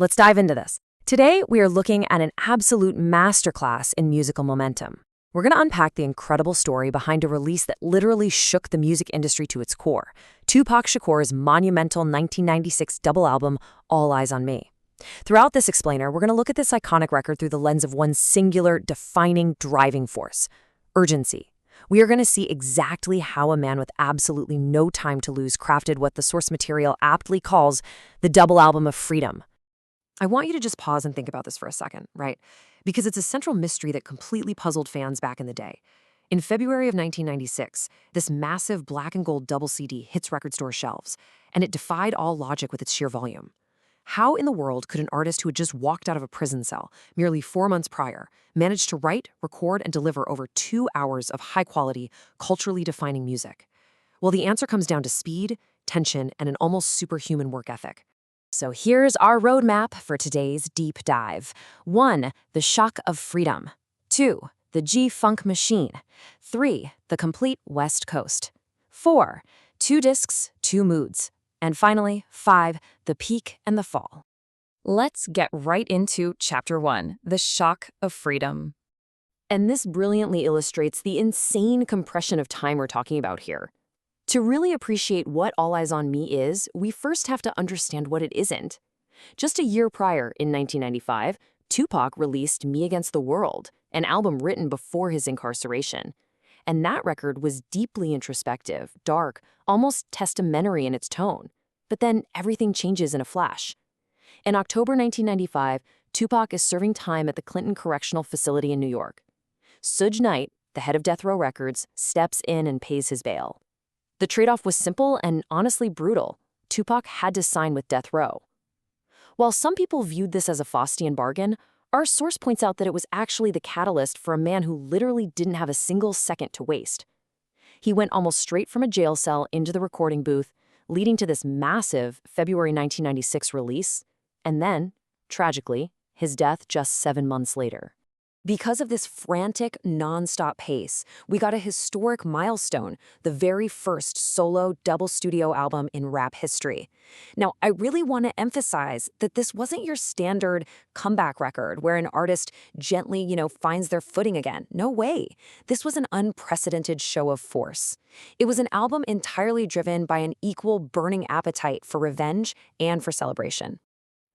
let's dive into this. Today, we are looking at an absolute masterclass in musical momentum. We're going to unpack the incredible story behind a release that literally shook the music industry to its core, Tupac Shakur's monumental 1996 double album, All Eyez on Me. Throughout this explainer, we're going to look at this iconic record through the lens of one singular, defining, driving force: urgency. We are going to see exactly how a man with absolutely no time to lose crafted what the source material aptly calls the double album of freedom. I want you to just pause and think about this for a second, right? Because it's a central mystery that completely puzzled fans back in the day. In February of 1996, this massive black and gold double CD hits record store shelves, and it defied all logic with its sheer volume. How in the world could an artist who had just walked out of a prison cell merely 4 months prior manage to write, record, and deliver over 2 hours of high-quality, culturally defining music? Well, the answer comes down to speed, tension, and an almost superhuman work ethic. So here's our roadmap for today's deep dive. 1. The shock of freedom. 2. The G-Funk machine. 3. The complete West Coast. 4. 2 discs, 2 moods. And finally, 5, the peak and the fall. Let's get right into Chapter 1, the shock of freedom. And this brilliantly illustrates the insane compression of time we're talking about here. To really appreciate what All Eyez on Me is, we first have to understand what it isn't. Just a year prior, in 1995, Tupac released Me Against the World, an album written before his incarceration. And that record was deeply introspective, dark, almost testamentary in its tone. But then everything changes in a flash. In October 1995, Tupac is serving time at the Clinton Correctional Facility in New York. Suge Knight, the head of Death Row Records, steps in and pays his bail. The trade-off was simple and honestly brutal. Tupac had to sign with Death Row. While some people viewed this as a Faustian bargain, our source points out that it was actually the catalyst for a man who literally didn't have a single second to waste. He went almost straight from a jail cell into the recording booth, leading to this massive February 1996 release, and then, tragically, his death just 7 months later. Because of this frantic, non-stop pace, we got a historic milestone, the very first solo double studio album in rap history. Now, I really want to emphasize that this wasn't your standard comeback record where an artist gently, finds their footing again. No way. This was an unprecedented show of force. It was an album entirely driven by an equal burning appetite for revenge and for celebration.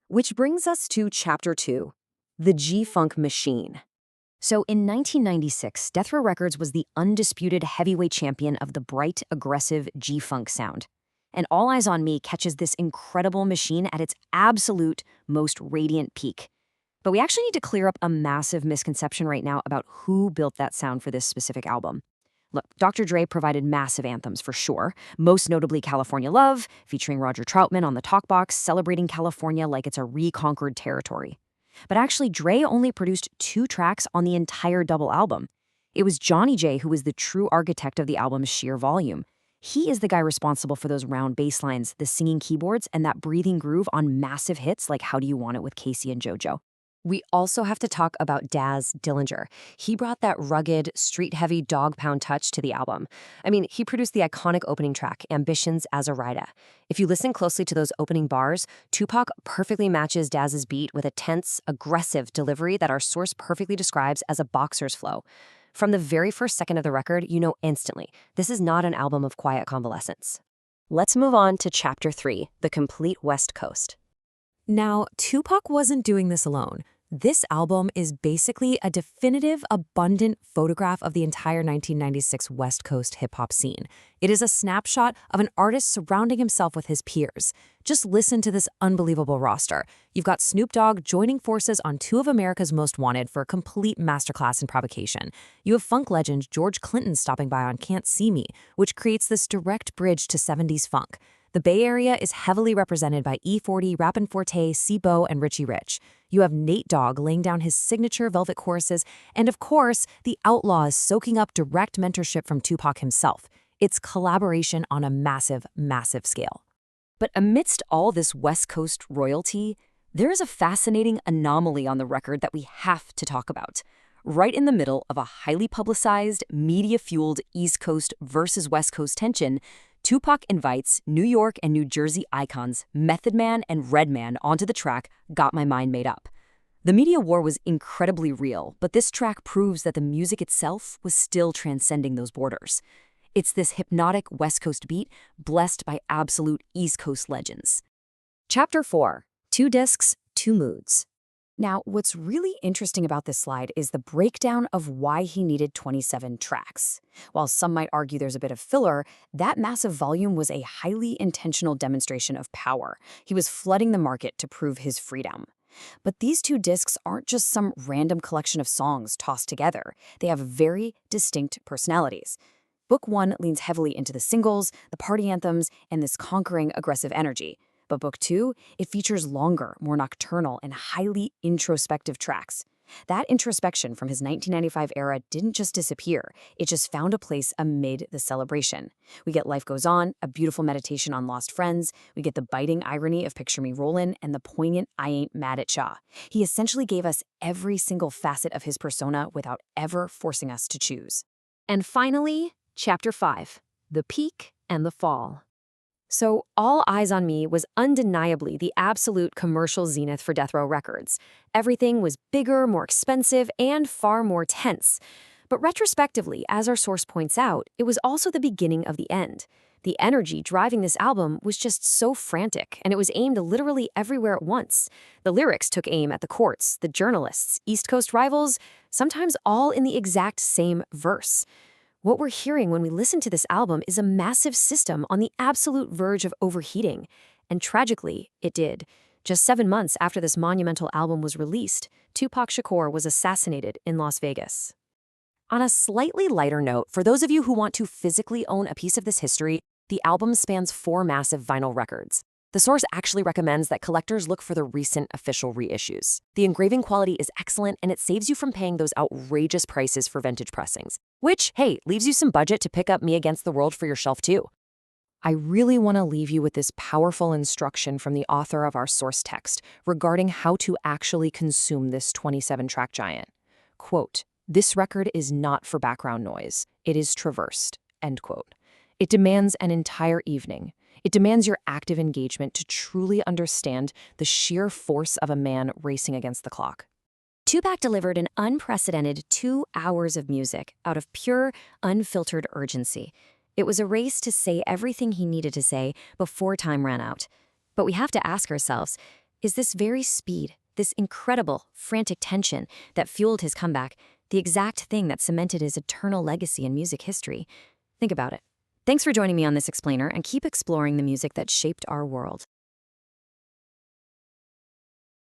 Which brings us to Chapter 2, the G-Funk machine. So in 1996, Death Row Records was the undisputed heavyweight champion of the bright, aggressive G-Funk sound. And All Eyez on Me catches this incredible machine at its absolute most radiant peak. But we actually need to clear up a massive misconception right now about who built that sound for this specific album. Look, Dr. Dre provided massive anthems for sure, most notably California Love, featuring Roger Troutman on the talkbox, celebrating California like it's a reconquered territory. But actually, Dre only produced 2 tracks on the entire double album. It was Johnny J who was the true architect of the album's sheer volume. He is the guy responsible for those round bass lines, the singing keyboards, and that breathing groove on massive hits like How Do You Want It with Casey and JoJo. We also have to talk about Daz Dillinger. He brought that rugged, street-heavy dog-pound touch to the album. He produced the iconic opening track, Ambitions as a Rider. If you listen closely to those opening bars, Tupac perfectly matches Daz's beat with a tense, aggressive delivery that our source perfectly describes as a boxer's flow. From the very first second of the record, you know instantly, this is not an album of quiet convalescence. Let's move on to Chapter 3, the complete West Coast. Now, Tupac wasn't doing this alone. This album is basically a definitive, abundant photograph of the entire 1996 West Coast hip-hop scene. It is a snapshot of an artist surrounding himself with his peers. Just listen to this unbelievable roster. You've got Snoop Dogg joining forces on 2 of America's Most Wanted for a complete masterclass in provocation. You have funk legend George Clinton stopping by on Can't See Me, which creates this direct bridge to 70s funk. The Bay Area is heavily represented by E40, Rappin' Forte, C-Bo, and Richie Rich. You have Nate Dogg laying down his signature velvet choruses, and of course, the Outlaws soaking up direct mentorship from Tupac himself. It's collaboration on a massive, massive scale. But amidst all this West Coast royalty, there is a fascinating anomaly on the record that we have to talk about. Right in the middle of a highly publicized, media-fueled East Coast versus West Coast tension, Tupac invites New York and New Jersey icons Method Man and Redman onto the track Got My Mind Made Up. The media war was incredibly real, but this track proves that the music itself was still transcending those borders. It's this hypnotic West Coast beat blessed by absolute East Coast legends. Chapter 4. 2 Discs, 2 Moods. Now, what's really interesting about this slide is the breakdown of why he needed 27 tracks. While some might argue there's a bit of filler, that massive volume was a highly intentional demonstration of power. He was flooding the market to prove his freedom. But these 2 discs aren't just some random collection of songs tossed together. They have very distinct personalities. Book 1 leans heavily into the singles, the party anthems, and this conquering, aggressive energy. But Book 2, it features longer, more nocturnal, and highly introspective tracks. That introspection from his 1995 era didn't just disappear, it just found a place amid the celebration. We get Life Goes On, a beautiful meditation on lost friends, we get the biting irony of Picture Me Rollin', and the poignant I Ain't Mad at Ya. He essentially gave us every single facet of his persona without ever forcing us to choose. And finally, Chapter 5, The Peak and the Fall. So, All Eyez on Me was undeniably the absolute commercial zenith for Death Row Records. Everything was bigger, more expensive, and far more tense. But retrospectively, as our source points out, it was also the beginning of the end. The energy driving this album was just so frantic, and it was aimed literally everywhere at once. The lyrics took aim at the courts, the journalists, East Coast rivals, sometimes all in the exact same verse. What we're hearing when we listen to this album is a massive system on the absolute verge of overheating. And tragically, it did. Just 7 months after this monumental album was released, Tupac Shakur was assassinated in Las Vegas. On a slightly lighter note, for those of you who want to physically own a piece of this history, the album spans 4 massive vinyl records. The source actually recommends that collectors look for the recent official reissues. The engraving quality is excellent, and it saves you from paying those outrageous prices for vintage pressings. Which, hey, leaves you some budget to pick up Me Against the World for your shelf too. I really want to leave you with this powerful instruction from the author of our source text regarding how to actually consume this 27-track giant. Quote, "This record is not for background noise. It is traversed." End quote. It demands an entire evening. It demands your active engagement to truly understand the sheer force of a man racing against the clock. Tupac delivered an unprecedented 2 hours of music out of pure, unfiltered urgency. It was a race to say everything he needed to say before time ran out. But we have to ask ourselves, is this very speed, this incredible, frantic tension that fueled his comeback, the exact thing that cemented his eternal legacy in music history? Think about it. Thanks for joining me on this explainer, and keep exploring the music that shaped our world.